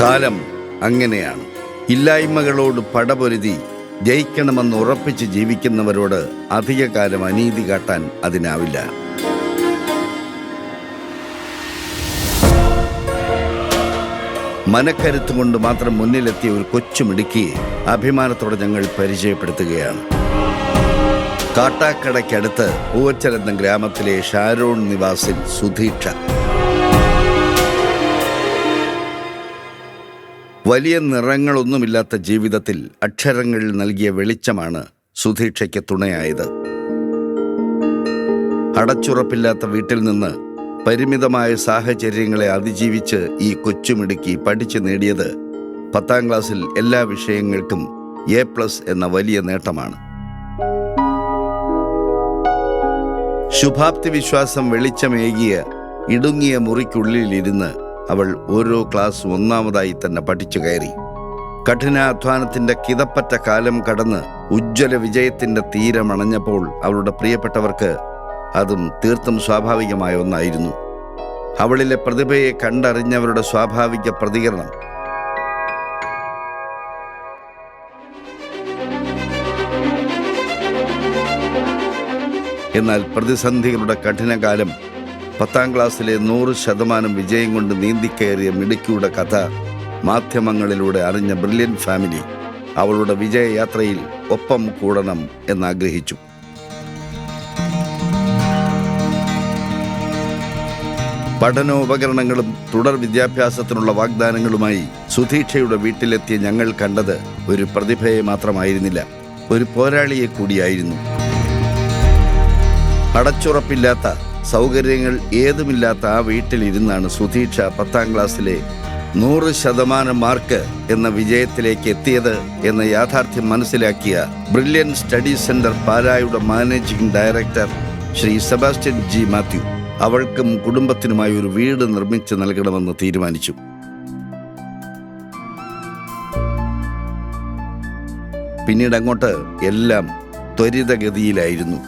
കാലം അങ്ങനെയാണ്. ഇല്ലായ്മകളോട് പടപൊരുതി ജയിക്കണമെന്ന് ഉറപ്പിച്ച് ജീവിക്കുന്നവരോട് അധികകാലം അനീതി കാട്ടാൻ അതിനാവില്ല. മനക്കരുത്തുകൊണ്ട് മാത്രം മുന്നിലെത്തിയ ഒരു കൊച്ചുമിടുക്കിയെ അഭിമാനത്തോടെ ഞങ്ങൾ പരിചയപ്പെടുത്തുകയാണ്. കാട്ടാക്കടയ്ക്കടുത്ത് പൂവച്ചൽ എന്ന ഗ്രാമത്തിലെ ഷാരോൺ നിവാസിൽ സുധീക്ഷ. വലിയ നിറങ്ങളൊന്നുമില്ലാത്ത ജീവിതത്തിൽ അക്ഷരങ്ങൾ നൽകിയ വെളിച്ചമാണ് സുധീക്ഷയ്ക്ക് തുണയായത്. അടച്ചുറപ്പില്ലാത്ത വീട്ടിൽ നിന്ന് പരിമിതമായ സാഹചര്യങ്ങളെ അതിജീവിച്ച് ഈ കൊച്ചുമിടുക്കി പഠിച്ചു നേടിയത് 10ാം ക്ലാസ്സിൽ എല്ലാ വിഷയങ്ങൾക്കും A+ എന്ന വലിയ നേട്ടമാണ്. ശുഭാപ്തി വിശ്വാസം വെളിച്ചമേകിയ ഇടുങ്ങിയ മുറിക്കുള്ളിലിരുന്ന് അവൾ ഓരോ ക്ലാസ് ഒന്നാമതായി തന്നെ പഠിച്ചു കയറി. കഠിനാധ്വാനത്തിന്റെ കിതപ്പറ്റ കാലം കടന്ന് ഉജ്ജ്വല വിജയത്തിന്റെ തീരമണഞ്ഞപ്പോൾ അവളുടെ പ്രിയപ്പെട്ടവർക്ക് അതും തീർത്തും സ്വാഭാവികമായ ഒന്നായിരുന്നു. അവളിലെ പ്രതിഭയെ കണ്ടറിഞ്ഞവരുടെ സ്വാഭാവിക പ്രതികരണം. എന്നാൽ പ്രതിസന്ധികളുടെ കഠിനകാലം 10ാം ക്ലാസ്സിലെ 100% വിജയം കൊണ്ട് നീന്തിക്കയറിയ മിടുക്കിയുടെ കഥ മാധ്യമങ്ങളിലൂടെ അറിഞ്ഞ ബ്രില്യൻ്റ് ഫാമിലി അവളുടെ വിജയയാത്രയിൽ ഒപ്പം കൂടണം എന്നാഗ്രഹിച്ചു. പഠനോപകരണങ്ങളും തുടർ വിദ്യാഭ്യാസത്തിനുള്ള വാഗ്ദാനങ്ങളുമായി സുധീക്ഷയുടെ വീട്ടിലെത്തിയ ഞങ്ങൾ കണ്ടത് ഒരു പ്രതിഭയെ മാത്രമായിരുന്നില്ല, ഒരു പോരാളിയെ കൂടിയായിരുന്നു. അടച്ചുറപ്പില്ലാത്ത, സൗകര്യങ്ങൾ ഏതുമില്ലാത്ത ആ വീട്ടിലിരുന്നാണ് സുധീക്ഷ 10ാം ക്ലാസ്സിലെ 100% മാർക്ക് എന്ന വിജയത്തിലേക്ക് എത്തിയത് എന്ന യാഥാർത്ഥ്യം മനസ്സിലാക്കിയ ബ്രില്യൻ്റ് സ്റ്റഡി സെന്റർ പാലായുടെ managing director Shri Sebastian G Mathew അവൾക്കും കുടുംബത്തിനുമായി ഒരു വീട് നിർമ്മിച്ചു നൽകണമെന്ന് തീരുമാനിച്ചു. പിന്നീട് അങ്ങോട്ട് എല്ലാം ത്വരിതഗതിയിലായിരുന്നു.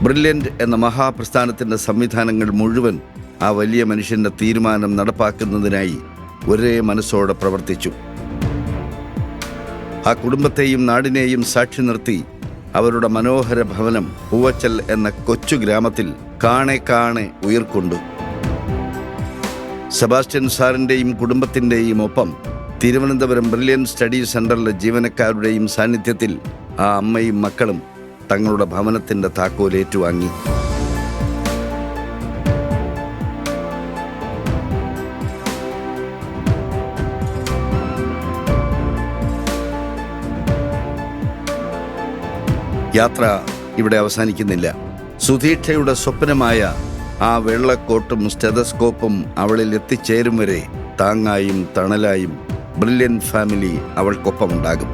ബ്രില്യൻ്റ് എന്ന മഹാപ്രസ്ഥാനത്തിൻ്റെ സംവിധാനങ്ങൾ മുഴുവൻ ആ വലിയ മനുഷ്യൻ്റെ തീരുമാനം നടപ്പാക്കുന്നതിനായി ഒരേ മനസ്സോടെ പ്രവർത്തിച്ചു. ആ കുടുംബത്തെയും നാടിനെയും സാക്ഷി നിർത്തി അവരുടെ മനോഹര ഭവനം പൂവച്ചൽ എന്ന കൊച്ചു ഗ്രാമത്തിൽ കാണെ ഉയർക്കൊണ്ടു. സെബാസ്റ്റ്യൻ സാറിൻ്റെയും കുടുംബത്തിൻ്റെയും ഒപ്പം തിരുവനന്തപുരം ബ്രില്യൻ്റ് സ്റ്റഡി സെന്ററിലെ ജീവനക്കാരുടെയും സാന്നിധ്യത്തിൽ ആ അമ്മയും മക്കളും തങ്ങളുടെ ഭവനത്തിൻ്റെ താക്കോൽ ഏറ്റുവാങ്ങി. യാത്ര ഇവിടെ അവസാനിക്കുന്നില്ല. സുധീക്ഷയുടെ സ്വപ്നമായ ആ വെള്ളക്കോട്ടും സ്റ്റെതസ്കോപ്പും അവളിൽ എത്തിച്ചേരും വരെ താങ്ങായും തണലായും ബ്രില്യൻ്റ് ഫാമിലി അവൾക്കൊപ്പമുണ്ടാകും.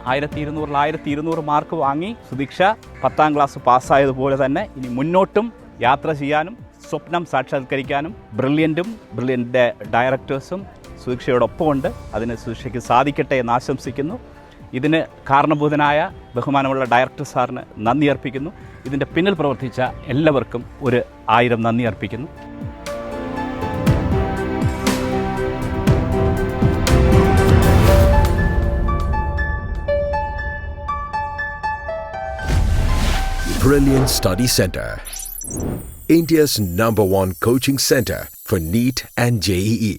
1200 മാർക്ക് വാങ്ങി സുധീക്ഷ 10ാം ക്ലാസ് പാസ്സായതുപോലെ തന്നെ ഇനി മുന്നോട്ടും യാത്ര ചെയ്യാനും സ്വപ്നം സാക്ഷാത്കരിക്കാനും ബ്രില്യൻ്റെ ഡയറക്ടേഴ്സും സുധീക്ഷയോടൊപ്പമുണ്ട്. അതിന് സുധീക്ഷയ്ക്ക് സാധിക്കട്ടെ എന്ന് ആശംസിക്കുന്നു. ഇതിന് കാരണഭൂതനായ ബഹുമാനമുള്ള ഡയറക്ടർ സാറിന് നന്ദി അർപ്പിക്കുന്നു. ഇതിൻ്റെ പിന്നിൽ പ്രവർത്തിച്ച എല്ലാവർക്കും 1000 നന്ദി അർപ്പിക്കുന്നു. Brilliant Study Center, India's #1 coaching center for NEET and JEE.